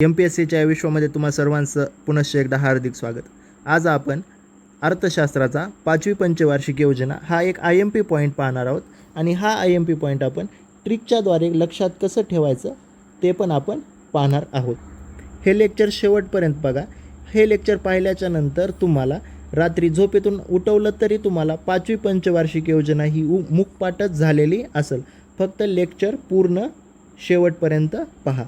MPSCच्या विश्वामध्ये तुम्हा सर्वांचं पुनश्च एकदा हार्दिक स्वागत. आज आपण अर्थशास्त्राचा 5वी पंचवार्षिक योजना हा एक IMP पॉईंट पाहणार आहोत आणि हा IMP पॉईंट आपण ट्रिकच्याद्वारे लक्षात कसं ठेवायचं ते पण आपण पाहणार आहोत. हे लेक्चर शेवटपर्यंत बघा. हे लेक्चर पाहिल्याच्या नंतर तुम्हाला रात्री झोपेतून उठवलं तरी तुम्हाला 5वी पंचवार्षिक योजना ही मुखपाठच झालेली असेल. फक्त लेक्चर पूर्ण शेवटपर्यंत पहा.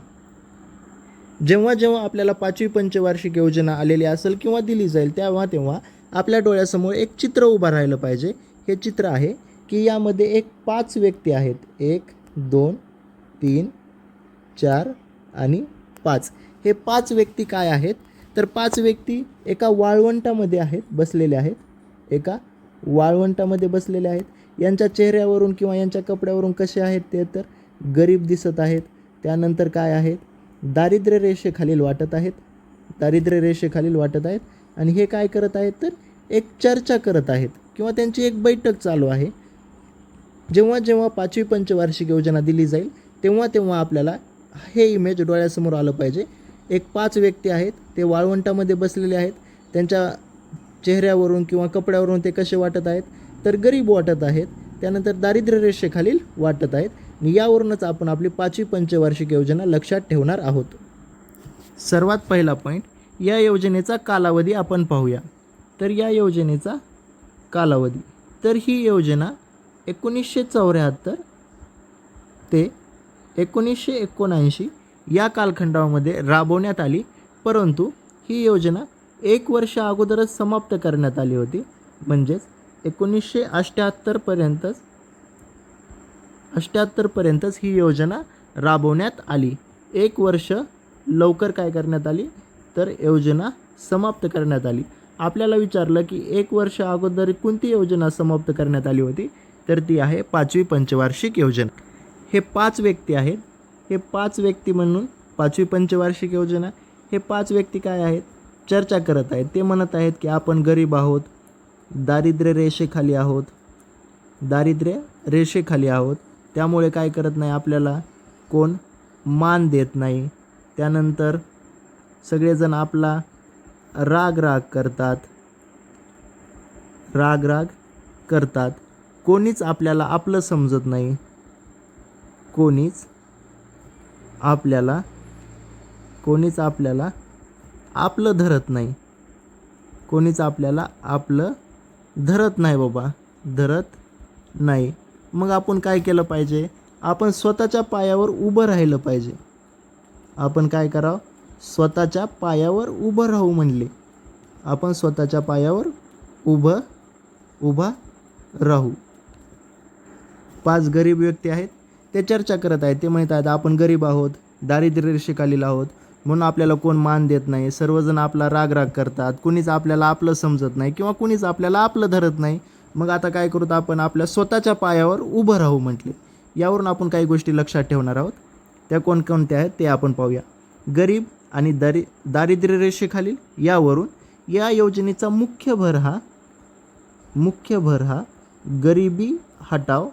जेव्हा जेव्हा आपल्याला 5वी पंचवार्षिक योजना आलेली असेल किंवा दिली जाईल तेव्हा आपल्या डोळ्यासमोर एक चित्र उभं राहिलं पाहिजे. हे चित्र आहे की यामध्ये एक 5 व्यक्ती आहेत. 1 2 3 4 आणि 5. हे 5 व्यक्ती काय आहेत तर 5 व्यक्ती एका वाळवंटामध्ये आहेत, बसलेले आहेत. एका वाळवंटामध्ये बसलेले आहेत. यांच्या चेहऱ्यावरून किंवा यांच्या कपड्यावरून कसे आहेत ते तर गरीब दिसत आहेत. त्यानंतर काय आहेत, दारिद्र्य रेषेखालील वाटत आहेत. दारिद्र्य रेषेखालील वाटत आहेत आणि हे काय करत आहेत तर एक चर्चा करत आहेत किंवा त्यांची एक बैठक चालू आहे. जेव्हा जेव्हा 5वी पंचवार्षिक योजना दिली जाईल तेव्हा आपल्याला हे इमेज डोळ्यासमोर आलं पाहिजे. एक 5 व्यक्ती आहेत, ते वाळवंटामध्ये बसलेले आहेत. त्यांच्या चेहऱ्यावरून किंवा कपड्यावरून ते कसे वाटत आहेत तर गरीब वाटत आहेत. त्यानंतर दारिद्र्य रेषेखालील वाटत आहेत. यावरूनच आपण आपली 5वी पंचवार्षिक योजना लक्षात ठेवणार आहोत. सर्वात पहिला पॉईंट, या योजनेचा कालावधी आपण पाहूया. तर या योजनेचा कालावधी, तर ही योजना 1974 ते 1979 या कालखंडामध्ये राबवण्यात आली. परंतु ही योजना 1 वर्ष अगोदरच समाप्त करण्यात आली होती. म्हणजेच 1978 पर्यंतच ही योजना राबवण्यात आली. 1 वर्ष लवकर काय करण्यात आली तर योजना समाप्त करण्यात आली. आपल्याला विचारलं की 1 वर्ष अगोदर कोणती योजना समाप्त करण्यात आली होती तर ती आहे 5वी पंचवार्षिक योजना. हे 5 व्यक्ती आहेत. हे 5 व्यक्ती म्हणून 5वी पंचवार्षिक योजना. हे 5 व्यक्ती काय आहेत, चर्चा करत आहेत. ते म्हणत आहेत की आपण गरीब आहोत, दारिद्र्य रेषेखाली आहोत, दारिद्र्य रेषेखाली आहोत. त्यामुळे काय करत नाही, आपल्याला कोण मान देत नाही. त्यानंतर सगळेजण आपला राग करतात. कोणीच आपल्याला आपलं समजत नाही. कोणीच आपल्याला आपलं धरत नाही. कोणीच आपल्याला आपलं धरत नाही बाबा, धरत नाही. मग आपण काय केलं पाहिजे, आपण स्वतःच्या पायावर उभं राहिलं पाहिजे. आपण काय करावं, स्वतःच्या पायावर उभं राहू म्हणले. आपण स्वतःच्या पायावर उभा राहू. 5 गरीब व्यक्ती आहेत, ते चर्चा करत आहेत. ते म्हणत आहेत आपण गरीब आहोत, दारिद्र्य रेषेखालील आहोत, म्हणून आपल्याला कोण मान देत नाही. सर्वजण आपला राग करतात. कुणीच आपल्याला आपलं समजत नाही किंवा कुणीच आपल्याला आपलं धरत नाही. मग आता काय करू, आपण आपल्या स्वतःच्या पायावर उभं राहू म्हटले. यावरून आपण काही गोष्टी लक्षात ठेवणार आहोत. त्या कोणकोणत्या आहेत ते आपण पाहूया. गरीब आणि दारिद्र्य रेषेखालील, यावरून या योजनेचा मुख्य भर हा गरिबी हटाव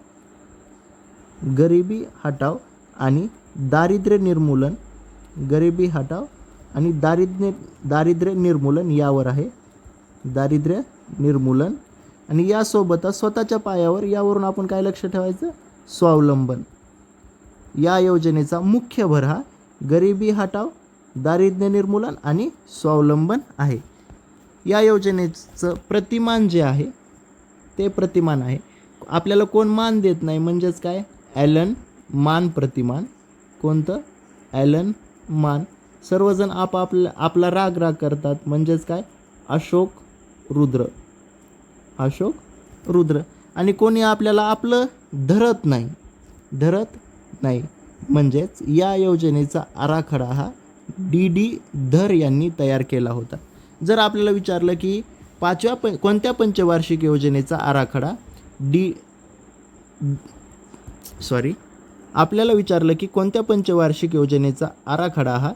आणि दारिद्र्य निर्मूलन, गरिबी हटाव आणि दारिद्र्य निर्मूलन यावर आहे. दारिद्र्य निर्मूलन आणि यासोबतच स्वतःच्या पायावर, यावरून आपण काय लक्ष ठेवायचं, स्वावलंबन. या योजनेचा मुख्य भर हा गरिबी हटाव, दारिद्र्य निर्मूलन आणि स्वावलंबन आहे. या योजनेचं प्रतिमान जे आहे ते प्रतिमान आहे, आपल्याला कोण मान देत नाही म्हणजेच काय, ॲलन मान प्रतिमान. कोणतं, ॲलन मान. सर्वजण आपला राग करतात म्हणजेच काय, अशोक रुद्र. आणि कोणी आपल्याला आपलं धरत नाही. म्हणजेच या योजनेचा आराखडा हा D.D. धर यांनी तयार केला होता. जर आपल्याला विचारलं की कोणत्या पंचवार्षिक योजनेचा आराखडा आपल्याला विचारलं की कोणत्या पंचवार्षिक योजनेचा आराखडा हा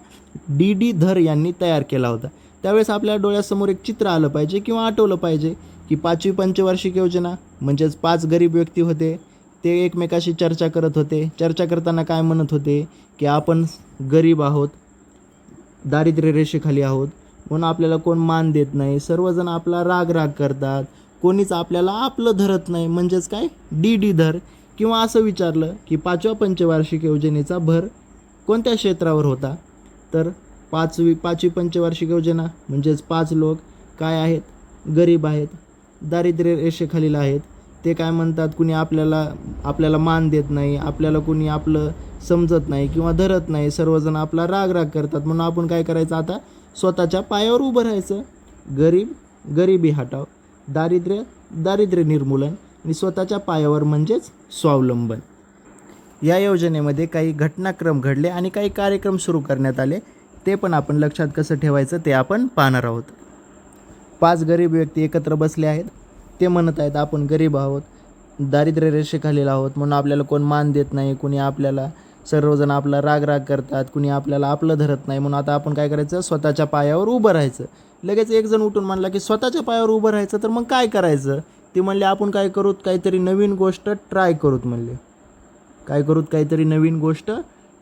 D.D. धर यांनी तयार केला होता, त्यावेळेस आपल्या डोळ्यासमोर एक चित्र आलं पाहिजे किंवा आठवलं पाहिजे की 5वी पंचवार्षिक योजना म्हणजेच 5 गरीब व्यक्ती होते. ते एकमेकाशी चर्चा करत होते. चर्चा करताना काय म्हणत होते की आपण गरीब आहोत, दारिद्र्य रेषेखाली आहोत म्हणून आपल्याला कोण मान देत नाही, सर्वजण आपला राग करतात, कोणीच आपल्याला आपलं धरत नाही, म्हणजेच काय डी धर. किंवा असं विचारलं की 5व्या पंचवार्षिक योजनेचा भर कोणत्या क्षेत्रावर होता, तर पाचवी पंचवार्षिक योजना म्हणजेच 5 लोक काय आहेत, गरीब आहेत, दारिद्र्य रेषेखालील आहेत. ते काय म्हणतात, कुणी आपल्याला मान देत नाही, आपल्याला कुणी आपलं समजत नाही किंवा धरत नाही, सर्वजण आपला राग करतात. म्हणून आपण काय करायचं, आता स्वतःच्या पायावर उभं राहायचं. गरिबी हटाव, दारिद्र्य निर्मूलन आणि स्वतःच्या पायावर म्हणजेच स्वावलंबन. या योजनेमध्ये काही घटनाक्रम घडले आणि काही कार्यक्रम सुरू करण्यात आले, ते पण आपण लक्षात कसं ठेवायचं ते आपण पाहणार आहोत. 5 गरीब व्यक्ती एकत्र बसले आहेत. ते म्हणत आहेत आपण गरीब आहोत, दारिद्र्य रेषेखालील आहोत, म्हणून आपल्याला कोण मान देत नाही, कुणी आपल्याला सर्वजण आपला राग करतात, कुणी आपल्याला आपलं धरत नाही. म्हणून आता आपण काय करायचं, स्वतःच्या पायावर उभं राहायचं. लगेच एक जण उठून म्हणला की स्वतःच्या पायावर उभं राहायचं, तर मग काय करायचं. ती म्हणले आपण काय करूत, काहीतरी नवीन गोष्ट ट्राय करूत म्हणले. काय करूत, काहीतरी नवीन गोष्ट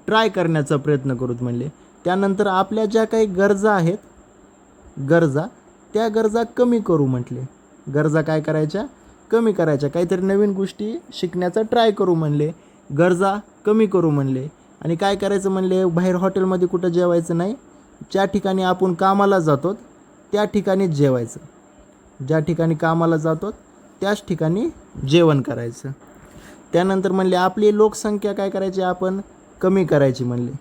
ट्राय करण्याचा प्रयत्न करूत म्हणले. त्यानंतर आपल्या ज्या काही गरजा आहेत, त्या गरजा कमी करू म्हटले. गरजा काय करायच्या, कमी करायच्या. काहीतरी नवीन गोष्टी शिकण्याचा ट्राय करू म्हणले, गरजा कमी करू म्हणले. आणि काय करायचं म्हणले, बाहेर हॉटेलमध्ये कुठं जेवायचं नाही, ज्या ठिकाणी आपण कामाला जातो त्या ठिकाणीच जेवायचं. ज्या ठिकाणी कामाला जातो त्याच ठिकाणी जेवण करायचं. त्यानंतर म्हणले आपली लोकसंख्या काय करायची, आपण कमी करायची म्हणले.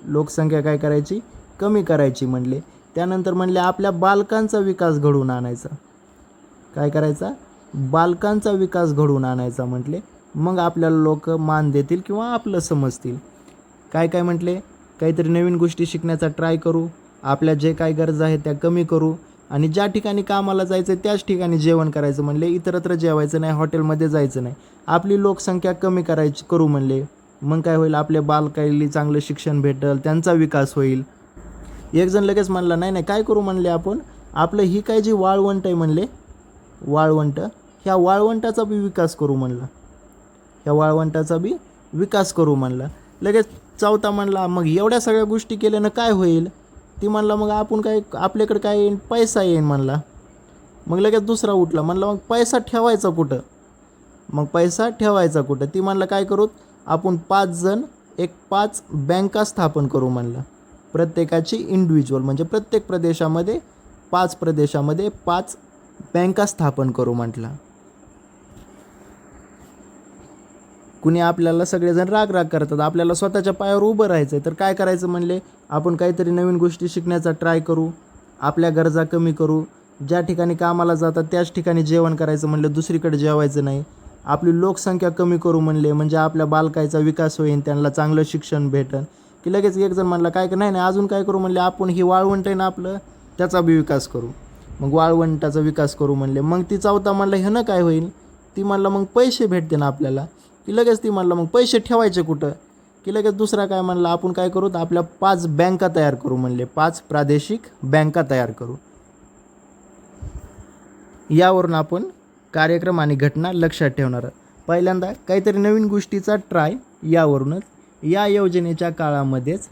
लोकसंख्या काय करायची, कमी करायची म्हणले. त्यानंतर म्हणले आपल्या बालकांचा विकास घडवून आणायचा. काय करायचा, बालकांचा विकास घडवून आणायचा म्हटले. मग आपल्याला लोक मान देतील किंवा आपलं समजतील. काय म्हटले, काहीतरी नवीन गोष्टी शिकण्याचा ट्राय करू, आपल्या जे काही गरजा आहेत त्या कमी करू, आणि ज्या ठिकाणी कामाला जायचं त्याच ठिकाणी जेवण करायचं म्हणले. इतरत्र जेवायचं नाही, हॉटेलमध्ये जायचं नाही. आपली लोकसंख्या कमी करू म्हणले. मग काय होईल, आपल्या बालकाईला चांगलं शिक्षण भेटेल, त्यांचा विकास होईल. एक जण लगेच म्हणला नाही काय करू म्हणले, आपण आपलं ही काय जी वाळवंट आहे म्हणले, वाळवंट, ह्या वाळवंटाचा बी विकास करू म्हणला. ह्या वाळवंटाचा बी विकास करू म्हणला. लगेच चौथा म्हणला मग एवढ्या सगळ्या गोष्टी केल्यानं काय होईल. ती म्हणला मग आपण काय, आपल्याकडे काय येईल, पैसा येईल म्हणला. मग लगेच दुसरा उठला, म्हणला मग पैसा ठेवायचा कुठं. मग पैसा ठेवायचा कुठं. ती म्हणला काय करूत, आपण 5 जण 5 बँका स्थापन करू म्हणला. प्रत्येकाची इंडिव्हिज्युअल म्हणजे प्रत्येक प्रदेशामध्ये 5 बँका स्थापन करू म्हटला. कुणी आपल्याला सगळेजण राग करतात, आपल्याला स्वतःच्या पायावर उभं राहायचं आहे, तर काय करायचं म्हणले, आपण काहीतरी नवीन गोष्टी शिकण्याचा ट्राय करू, आपल्या गरजा कमी करू, ज्या ठिकाणी कामाला जातात त्याच ठिकाणी जेवण करायचं म्हणलं, दुसरीकडे जेवायचं नाही. आपली लोकसंख्या कमी करू म्हणले, म्हणजे आपल्या बालकाईचा विकास होईल, त्यांना चांगलं शिक्षण भेटेल. की लगेच एक जण म्हणला काय नाही अजून काय करू म्हणले, आपण ही वाळवंट आहे ना आपलं, त्याचा बी विकास करू. मग वाळवंटाचा विकास करू म्हणले. मग ती चौथा म्हणलं ह्यानं काय होईल. ती म्हणला मग पैसे भेटते ना आपल्याला. की लगेच ती म्हणला मग पैसे ठेवायचे कुठं. की लगेच दुसरा काय म्हणला, आपण काय करू, आपल्या 5 बँका तयार करू म्हणले. 5 प्रादेशिक बँका तयार करू. यावरून आपण कार्यक्रम आणि घटना लक्षात ठेवणार. पहिल्यांदा काहीतरी नवीन गोष्टीचा ट्राय, यावरूनच या योजनेच्या काळामध्येच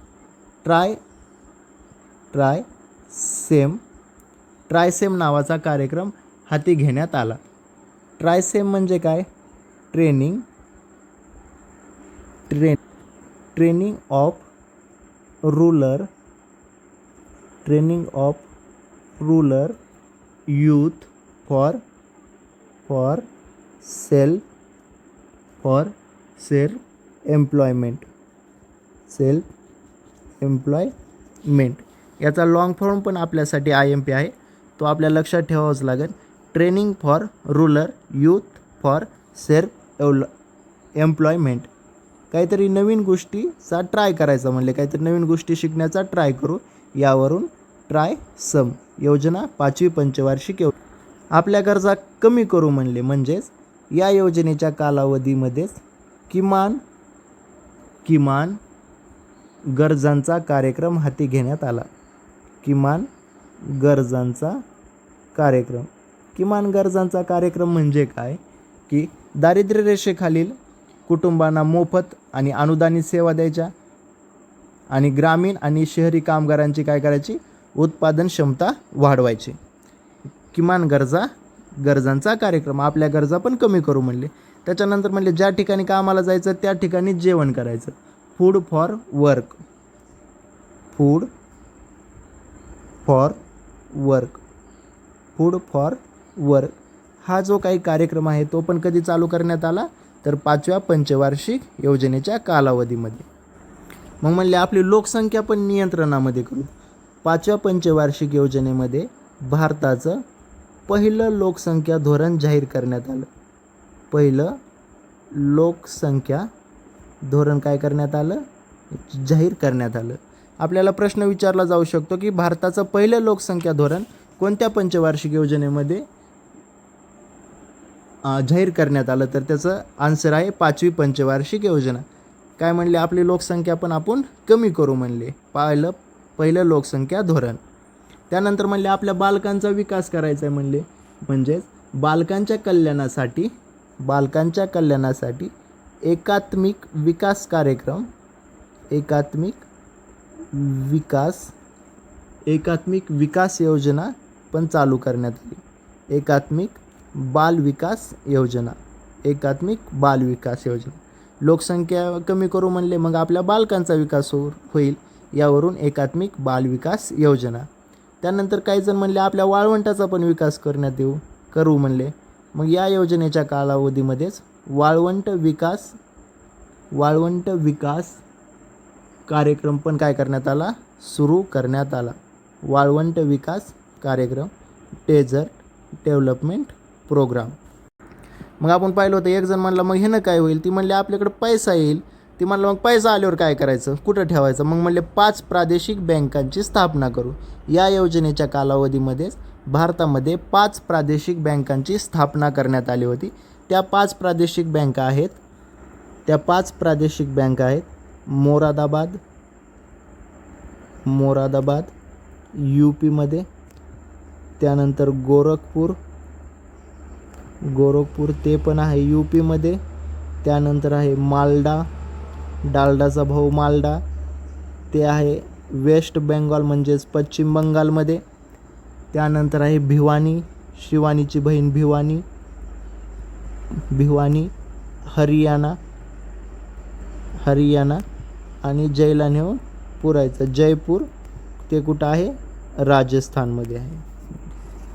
ट्रायसेम नावाचा कार्यक्रम हाती घेण्यात आला. ट्रायसेम म्हणजे काय, training of rural youth for self employment. याचा लॉंग फॉर्म पण आपल्यासाठी IMP आहे, तो आपल्या लक्षात ठेवावाच लागेल. Training for rural youth for self employment. काहीतरी नवीन गोष्टीचा ट्राय करायचा म्हणले, काहीतरी नवीन गोष्टी शिकण्याचा ट्राय करू. यावरून ट्रायसम योजना 5वी पंचवार्षिक आपल्या गरजा कमी करू म्हणले. म्हणजेच या योजनेच्या कालावधीमध्येच किमान गरजांचा कार्यक्रम हाती घेण्यात आला. किमान गरजांचा कार्यक्रम म्हणजे काय, की दारिद्र्य रेषेखालील कुटुंबांना मोफत आणि अनुदानित सेवा द्यायच्या. आणि ग्रामीण आणि शहरी कामगारांची काय करायची, उत्पादन क्षमता वाढवायची. किमान गरजांचा कार्यक्रम, आपल्या गरजा पण कमी करू म्हणले. त्याच्यानंतर म्हणले ज्या ठिकाणी कामाला जायचं त्या ठिकाणी जेवण करायचं. Food for work, food for work, food for work हा जो काही कार्यक्रम आहे तो पण कधी चालू करण्यात आला, तर 5व्या पंचवार्षिक योजनेच्या कालावधीमध्ये. मग म्हणले आपली लोकसंख्या पण नियंत्रणामध्ये करू. 5व्या पंचवार्षिक योजनेमध्ये भारताचं पहिलं लोकसंख्या धोरण जाहीर करण्यात आलं. पहिलं लोकसंख्या धोरण काय करण्यात आलं, जाहीर करण्यात आलं. आपल्याला प्रश्न विचारला जाऊ शकतो की भारताचं पहिलं लोकसंख्या धोरण कोणत्या पंचवार्षिक योजनेमध्ये जाहीर करण्यात आलं, तर त्याचं आन्सर आहे 5वी पंचवार्षिक योजना. काय म्हणले, आपली लोकसंख्या पण आपण कमी करू म्हणले, पहिलं लोकसंख्या धोरण. त्यानंतर म्हणले आपल्या बालकांचा विकास करायचा आहे म्हणले, म्हणजेच बालकांच्या कल्याणासाठी एकात्मिक विकास योजना पण चालू करण्यात आली. एकात्मिक बाल विकास योजना. लोकसंख्या कमी करू म्हणले, मग आपल्या बालकांचा विकास होईल, यावरून एकात्मिक बाल विकास योजना. त्यानंतर काही जण म्हणले आपल्या वाळवंटाचा पण विकास करू म्हणले. मग या योजनेच्या कालावधीमध्येच वाळवंट विकास कार्यक्रम पण काय करण्यात आला, सुरू करण्यात आला. वाळवंट विकास कार्यक्रम, डेझर्ट डेव्हलपमेंट प्रोग्राम. मग आपण पाहिलं होतं, एक जण म्हणलं मग ह्यानं काय होईल, ती म्हणले आपल्याकडे पैसा येईल. ती म्हणलं मग पैसा आल्यावर काय करायचं, कुठं ठेवायचं. मग म्हणले 5 प्रादेशिक बँकांची स्थापना करू. या योजनेच्या कालावधीमध्येच भारतामध्ये 5 प्रादेशिक बँकांची स्थापना करण्यात आली होती. त्या 5 प्रादेशिक बँका आहेत मोरादाबाद यूपीमध्ये, त्यानंतर गोरखपूर ते पण आहे यूपीमध्ये, त्यानंतर आहे मालडा, डालडाचा भाऊ मालडा, ते आहे वेस्ट बेंगॉल म्हणजेच पश्चिम बंगालमध्ये. त्यानंतर आहे भिवानी, शिवानीची बहीण भिवानी हरियाणा आणि जयला नेऊन पुरायचं जयपूर, ते कुठं आहे, राजस्थानमध्ये आहे.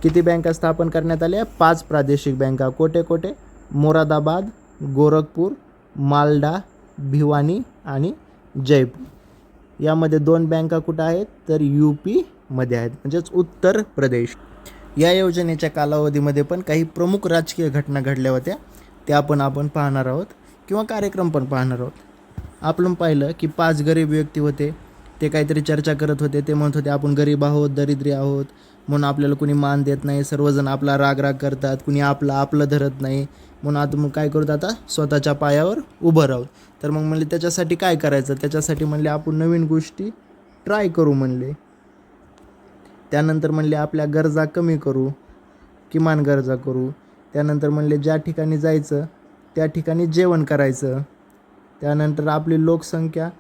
किती बँका स्थापन करण्यात आल्या, 5 प्रादेशिक बँका. कोठे, मोरादाबाद, गोरखपूर, मालडा, भिवानी आणि जयपूर. यामध्ये 2 बँका कुठं आहेत, तर यूपीमध्ये आहेत, म्हणजेच उत्तर प्रदेश. या योजनेच्या कालावधीमध्ये पण काही प्रमुख राजकीय घटना घडल्या होत्या, त्या पण आपण पाहणार आहोत किंवा कार्यक्रम पण पाहणार आहोत. आपण पाहिलं की 5 गरीब व्यक्ती होते, ते काहीतरी चर्चा करत होते. ते म्हणत होते आपण गरीब आहोत, दरिद्री आहोत, म्हणून आपल्याला कुणी मान देत नाही, सर्वजण आपला राग करतात, कुणी आपलं धरत नाही, म्हणून आता मग काय करूत, आता स्वतःच्या पायावर उभं राहू. तर मग म्हणले त्याच्यासाठी काय करायचं, त्याच्यासाठी म्हणले आपण नवीन गोष्टी ट्राय करू म्हणले. त्यानंतर म्हणले आपल्या गरजा कमी करू, किमान गरजा करू. त्यानंतर म्हणले ज्या ठिकाणी जायचं त्या ठिकाणी जेवण करायचं. त्यानंतर आपली लोकसंख्या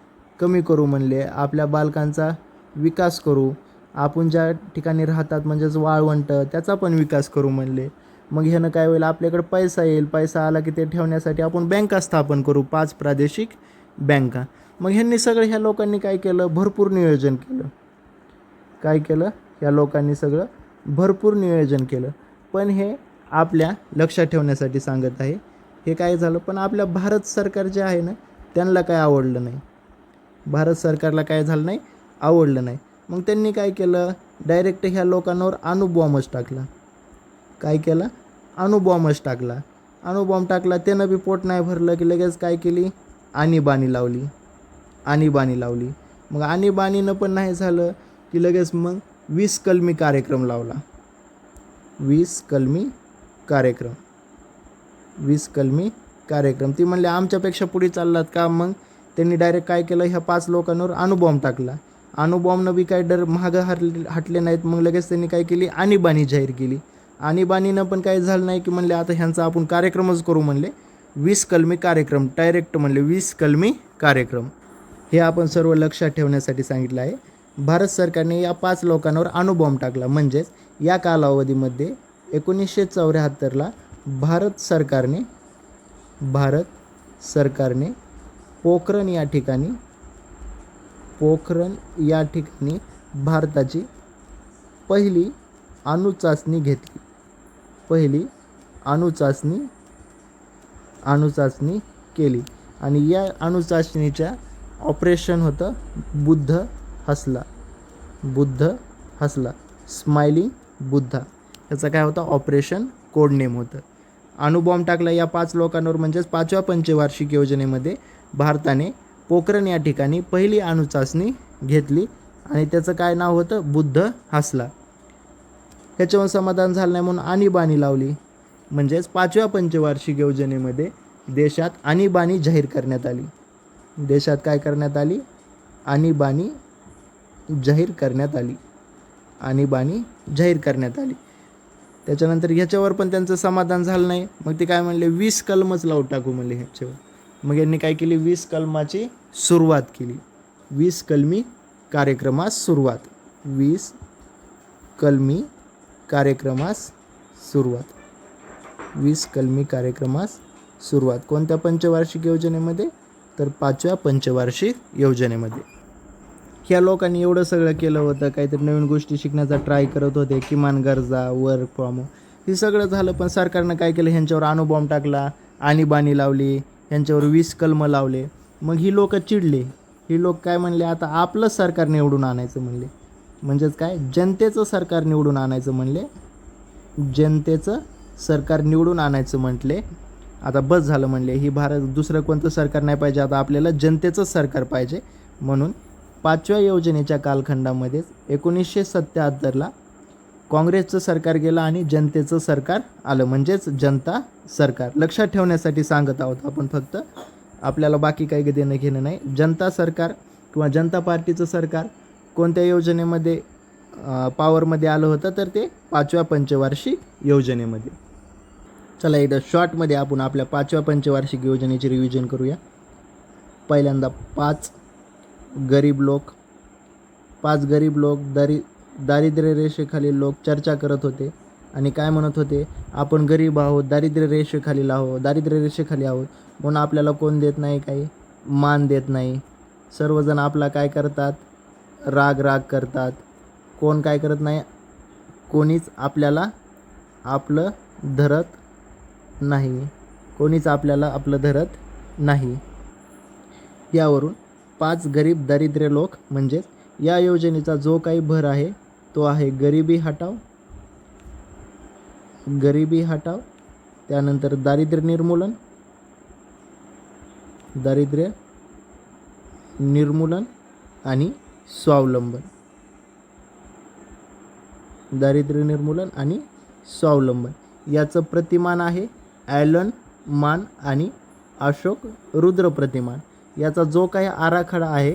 कमी करू म्हणले, आपल्या बालकांचा विकास करू, आपण ज्या ठिकाणी राहतात म्हणजेच वाळवंट त्याचा पण विकास करू म्हणले. मग ह्यानं काय होईल, आपल्याकडे पैसा येईल, पैसा आला की ते ठेवण्यासाठी आपण बँका स्थापन करू, 5 प्रादेशिक बँका. मग ह्यांनी ह्या लोकांनी काय केलं, भरपूर नियोजन केलं. ह्या लोकांनी सगळं भरपूर नियोजन केलं. पण हे आपल्या लक्षात ठेवण्यासाठी सांगत आहे. हे काय झालं, पण आपल्या भारत सरकार जे आहे ना, त्यांना काय आवडलं नाही. भारत सरकारला काय झालं नाही, आवडलं नाही. मग त्यांनी काय केलं, डायरेक्ट ह्या लोकांवर अणुबॉम्बच टाकला. काय केलं, अणुबॉम्बच टाकला. अणुबॉम्ब टाकला, त्यानं बी पोट नाही भरलं की लगेच काय केली, आणीबाणी लावली. मग आणीबाणीनं पण नाही झालं की लगेच मग 20 कलमी कार्यक्रम लावला. 20 कलमी कार्यक्रम. ती म्हणले आमच्यापेक्षा पुढे चाललात का. मग त्यांनी डायरेक्ट काय केलं, ह्या 5 लोकांवर अणुबॉम्ब टाकला. अणुबॉम्बनं बी काय मागं हटले नाहीत. मग लगेच त्यांनी काय केली, आणीबाणी जाहीर केली. आणीबाणीनं पण काय झालं नाही की म्हणले आता ह्यांचा आपण कार्यक्रमच करू म्हणले. 20 कलमी कार्यक्रम डायरेक्ट म्हणले, 20 कलमी कार्यक्रम. हे आपण सर्व लक्षात ठेवण्यासाठी सांगितलं आहे. भारत सरकारने या 5 लोकांवर अणुबॉम्ब टाकला. म्हणजेच या कालावधीमध्ये 1974ला भारत सरकारने पोखरण या ठिकाणी भारताची पहिली अणुचाचणी घेतली. अणुचाचणी केली आणि या अणुचाचणीच्या ऑपरेशन होतं बुद्ध हसला स्माइलिंग बुद्धा. याचा काय होता ऑपरेशन कोड नेम होतं. अणुबॉम्ब टाकला या 5 लोकांवर. म्हणजेच 5व्या पंचवार्षिक योजनेमध्ये भारताने पोखरण या ठिकाणी पहिली अणुचाचणी घेतली आणि त्याचं काय नाव होतं बुद्ध हसला. ह्याच्यावर समाधान झालं नाही म्हणून आणीबाणी लावली. म्हणजेच 5व्या पंचवार्षिक योजनेमध्ये देशात आणीबाणी जाहीर करण्यात आली. देशात काय करण्यात आली? आणीबाणी जाहीर करण्यात आली. त्याच्यानंतर ह्याच्यावर पण त्यांचं समाधान झालं नाही. मग ते काय म्हणले 20 कलमच लावून टाकू म्हणले ह्याच्यावर. मग यांनी काय केली 20 कलमाची सुरुवात केली. 20 कलमी कार्यक्रमास सुरुवात. कोणत्या पंचवार्षिक योजनेमध्ये? तर 5व्या पंचवार्षिक योजनेमध्ये. ह्या लोकांनी एवढं सगळं केलं होतं. काहीतरी नवीन गोष्टी शिकण्याचा ट्राय करत होते. किमान गरजा, वर्क फ्रॉम होम, हे सगळं झालं. पण सरकारनं काय केलं? ह्यांच्यावर अणुबॉम्ब टाकला, आणीबाणी लावली, ह्यांच्यावर 20 कलम लावले. मग ही लोक चिडले. ही लोक काय म्हणले? आता आपलं सरकार निवडून आणायचं म्हणले. म्हणजेच काय? जनतेचं सरकार निवडून आणायचं म्हटले. आता बस झालं म्हणले. ही दुसरं कोणतं सरकार नाही पाहिजे. आता आपल्याला जनतेचं सरकार पाहिजे. म्हणून 5व्या योजनेच्या कालखंडामध्येच 1977ला काँग्रेसचं सरकार गेलं आणि जनतेचं सरकार आलं. म्हणजेच जनता सरकार. लक्षात ठेवण्यासाठी सांगत आहोत आपण फक्त. आपल्याला बाकी काही देणं घेणं नाही. जनता सरकार किंवा जनता पार्टीचं सरकार कोणत्या योजनेमध्ये पॉवरमध्ये आलं होतं? तर ते 5व्या पंचवार्षिक योजनेमध्ये. चला एकदा शॉर्टमध्ये आपण आपल्या 5व्या पंचवार्षिक योजनेची रिव्हिजन करूया. पहिल्यांदा 5 गरीब लोक दारिद्र्य रेषेखालील लोक चर्चा करत होते आणि काय म्हणत होते? आपण गरीब आहोत, दारिद्र्य रेषेखाली आहोत म्हणून आपल्याला कोण देत नाही, काही मान देत नाही. सर्वजण आपला काय करतात? राग करतात. कोण काय करत नाही? कोणीच आपल्याला आपलं धरत नाही. यावरून 5 गरीब दारिद्र्य लोक म्हणजेच या योजनेचा जो काही भर आहे तो आहे गरिबी हटाव, त्यानंतर दारिद्र्य निर्मूलन आणि स्वावलंबन. याचं प्रतिमान आहे ॲलन मान आणि अशोक रुद्र प्रतिमान. याचा जो काही आराखडा आहे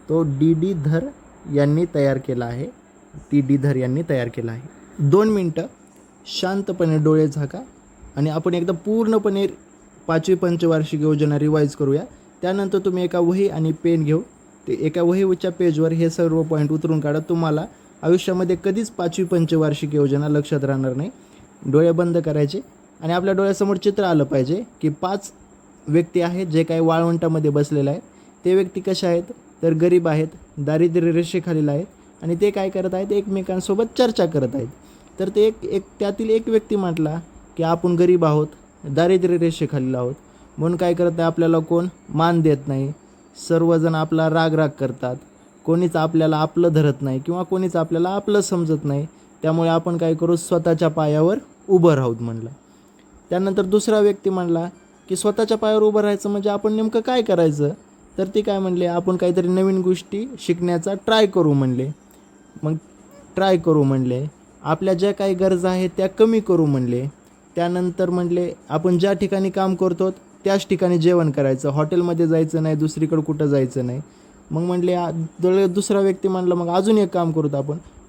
तो डी धर यांनी तयार केला आहे. 2 मिनटं शांतपणे डोळे झाका आणि आपण एकदा पूर्णपणे 5वी पंचवार्षिक योजना रिवाईज करूया. त्यानंतर तुम्ही एका वही आणि पेन घेऊन ते एका वहीच्या पेजवर हे सर्व पॉईंट उतरून काढा. तुम्हाला आयुष्यामध्ये कधीच 5वी पंचवार्षिक योजना लक्षात राहणार नाही. डोळे बंद करायचे आणि आपल्या डोळ्यासमोर चित्र आलं पाहिजे की 5 व्यक्ती आहेत जे काही वाळवंटामध्ये बसलेले आहेत. ते व्यक्ती कशा आहेत? तर गरीब आहेत, दारिद्र्य रेषेखालील आहेत आणि ते काय करत आहेत? एकमेकांसोबत चर्चा करत आहेत. तर ते त्यातील एक व्यक्ती म्हटला की आपण गरीब आहोत, दारिद्र्य रेषेखालील आहोत म्हणून काय करत आहे? आपल्याला कोण मान देत नाही. सर्वजण आपला राग करतात. कोणीच आपल्याला आपलं धरत नाही किंवा कोणीच आपल्याला आपलं समजत नाही. त्यामुळे आपण काय करू? स्वतःच्या पायावर उभं राहूत म्हणलं. त्यानंतर दुसरा व्यक्ती म्हणला की स्वतःच्या पायावर उभं राहायचं म्हणजे आपण नेमकं काय करायचं? तर ते काय म्हणले? आपण काहीतरी नवीन गोष्टी शिकण्याचा ट्राय करू म्हणले. आपल्या ज्या काही गरजा आहेत त्या कमी करू म्हणले. त्यानंतर म्हणले आपण ज्या ठिकाणी काम करतो त्याच ठिकाणी जेवण करायचं, हॉटेलमध्ये जायचं नाही, दुसरीकडे कुठं जायचं नाही. मग म्हणले दुसरा व्यक्ती म्हणला मग अजून एक काम करूत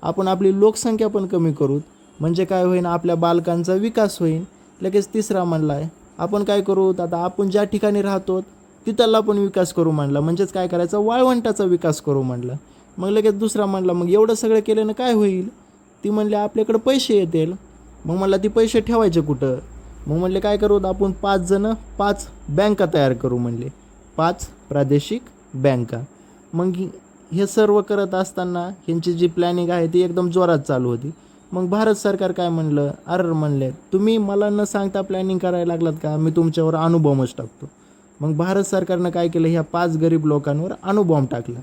आपण आपली लोकसंख्या पण कमी करूत म्हणजे काय होईन? आपल्या बालकांचा विकास होईल. लगेच तिसरा म्हणला आहे आपण काय करू? आता आपण ज्या ठिकाणी राहतो तिथला पण विकास करू म्हणला. म्हणजेच काय करायचं, वाळवंटाचा विकास करू म्हणलं. मग लगेच दुसरा म्हणला, मग एवढं सगळं केल्यानं काय होईल? ती म्हणले आपल्याकडं पैसे येतील. मग म्हणला ती पैसे ठेवायचे कुठं? मग म्हणले काय करू, आपण 5 जण 5 बँका तयार करू म्हणले, 5 प्रादेशिक बँका. मग हे सर्व करत असताना ह्यांची जी प्लॅनिंग आहे ती एकदम जोरात चालू होती. मग भारत सरकार काय म्हणलं, अरे म्हणले तुम्ही मला न सांगता प्लॅनिंग करायला लागलात का, मी तुमच्यावर अणुबॉम्बच टाकतो. मग भारत सरकारनं काय केलं, ह्या 5 गरीब लोकांवर अणुबॉम्ब टाकला.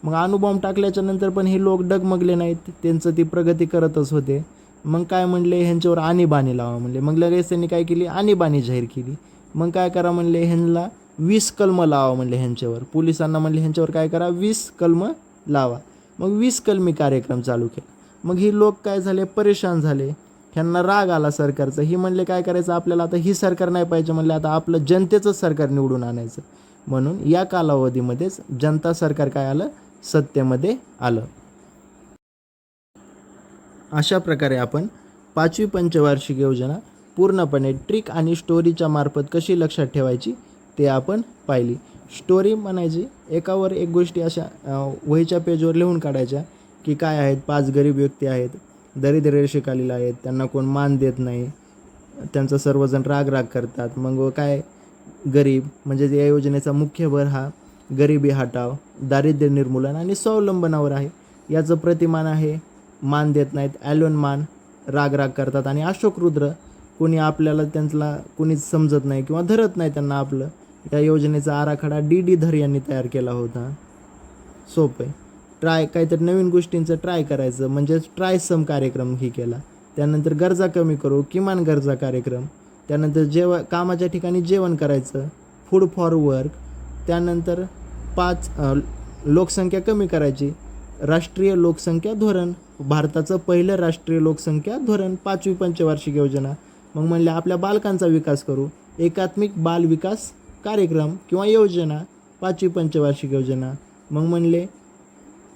मग अणुबॉम्ब टाकल्याच्या नंतर पण हे लोक डगमगले नाहीत, त्यांचं ती प्रगती करतच होते. मग काय म्हणले, ह्यांच्यावर आणीबाणी लावा म्हणले. मग लगेच त्यांनी काय केली, आणीबाणी जाहीर केली. मग काय करा म्हणले, ह्यांना 20 कलमं लावा म्हणले ह्यांच्यावर. पोलिसांना म्हणले ह्यांच्यावर काय करा, 20 कलमं लावा. मग 20 कलमी कार्यक्रम चालू केला. मग ही लोक काय झाले, परेशान झाले. ह्यांना राग आला सरकारचा. ही म्हणले काय करायचं आपल्याला, आता ही सरकार नाही पाहिजे म्हणले, आता आपलं जनतेचंच सरकार निवडून आणायचं. म्हणून या कालावधीमध्येच जनता सरकार काय आलं, सत्तेमध्ये आलं. अशा प्रकारे आपण 5वी पंचवार्षिक योजना पूर्णपणे ट्रिक आणि स्टोरीच्या मार्फत कशी लक्षात ठेवायची ते आपण पाहिली. स्टोरी म्हणायची, एकावर एक गोष्टी अशा वहीच्या पेजवर लिहून काढायच्या की काय आहेत, 5 गरीब व्यक्ती आहेत, दारिद्र्य रेषेखालील आहेत, त्यांना कोण मान देत नाही, त्यांचा सर्वजण राग करतात. मग काय, गरीब म्हणजे या योजनेचा मुख्य भर हा गरिबी हटाव, दारिद्र्य निर्मूलन आणि स्वावलंबनावर आहे. याचं प्रतिमान आहे मान देत नाहीत, ॲलोन मान, राग करतात. आणि अशोक रुद्र, कोणी आपल्याला त्यांना कोणीच समजत नाही किंवा धरत नाही त्यांना आपलं. या योजनेचा आराखडा डी धर यांनी तयार केला होता. सोपं आहे. काहीतरी नवीन गोष्टींचं ट्राय करायचं, म्हणजे ट्राय सम कार्यक्रम ही केला. त्यानंतर गरजा कमी करू, किमान गरजा कार्यक्रम. त्यानंतर कामाच्या ठिकाणी जेवण करायचं, फूड फॉर वर्क. त्यानंतर 5 लोकसंख्या कमी करायची, राष्ट्रीय लोकसंख्या धोरण, भारताचं पहिलं राष्ट्रीय लोकसंख्या धोरण, 5वी पंचवार्षिक योजना. मग म्हणले आपल्या बालकांचा विकास करू, एकात्मिक बाल विकास कार्यक्रम किंवा योजना, 5वी पंचवार्षिक योजना. मग म्हणले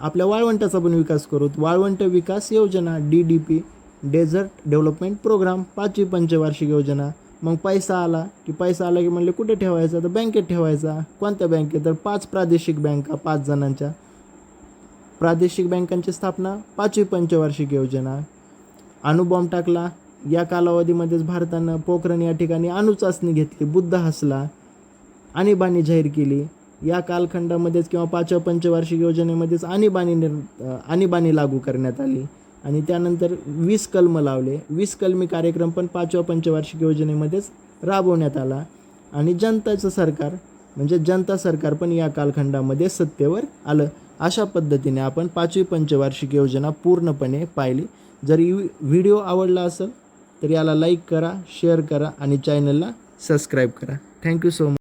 आपल्या वाळवंटाचा पण विकास करू, वाळवंट विकास योजना, DDP, डेझर्ट डेव्हलपमेंट प्रोग्राम, 5वी पंचवार्षिक योजना. मग पैसा आला की म्हणले कुठे ठेवायचा, तर बँकेत ठेवायचा. कोणत्या बँकेत, तर 5 प्रादेशिक बँका, 5 जणांच्या प्रादेशिक बँकांची स्थापना, 5वी पंचवार्षिक योजना. अणुबॉम्ब टाकला. या कालावधीमध्येच भारतानं पोखरण या ठिकाणी अणुचाचणी घेतली, बुद्ध हसला, आणीबाणी जाहीर केली. या कालखंडामध्येच किंवा 5व्या पंचवार्षिक योजनेमध्येच आणीबाणी लागू करण्यात आली. आणि त्यानंतर 20 कलमं लावले. 20 कलमी कार्यक्रम पण 5व्या पंचवार्षिक योजनेमध्येच राबवण्यात आला. आणि जनताचं सरकार म्हणजे जनता सरकार पण या कालखंडामध्ये सत्तेवर आलं. अशा पद्धतीने आपण 5वी पंचवार्षिक योजना पूर्णपणे पाहिली. जर व्हिडिओ आवडला असेल तर याला लाईक करा, शेअर करा आणि चॅनलला सबस्क्राईब करा. Thank you so much.